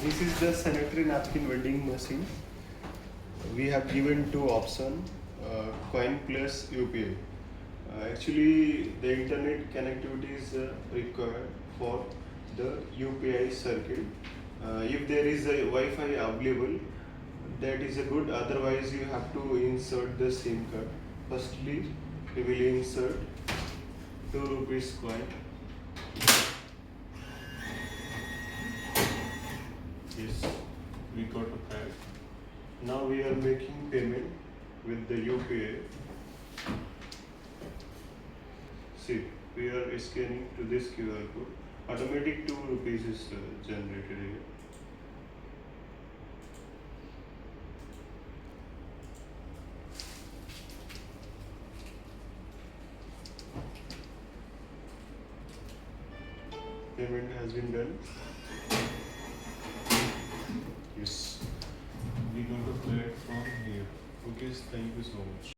This is the sanitary napkin vending machine. We have given two options, Coin+UPI. Actually, the internet connectivity is required for the UPI circuit. If there is a Wi-Fi available, that is a good. Otherwise, you have to insert the SIM card. Firstly, we will insert 2 rupees coin. Yes, we got a pack. Now we are making payment with the UPI. See, we are scanning to this QR code. Automatic 2 rupees is generated here. Payment has been done. Yes. We got a plate from here. Okay, thank you so much.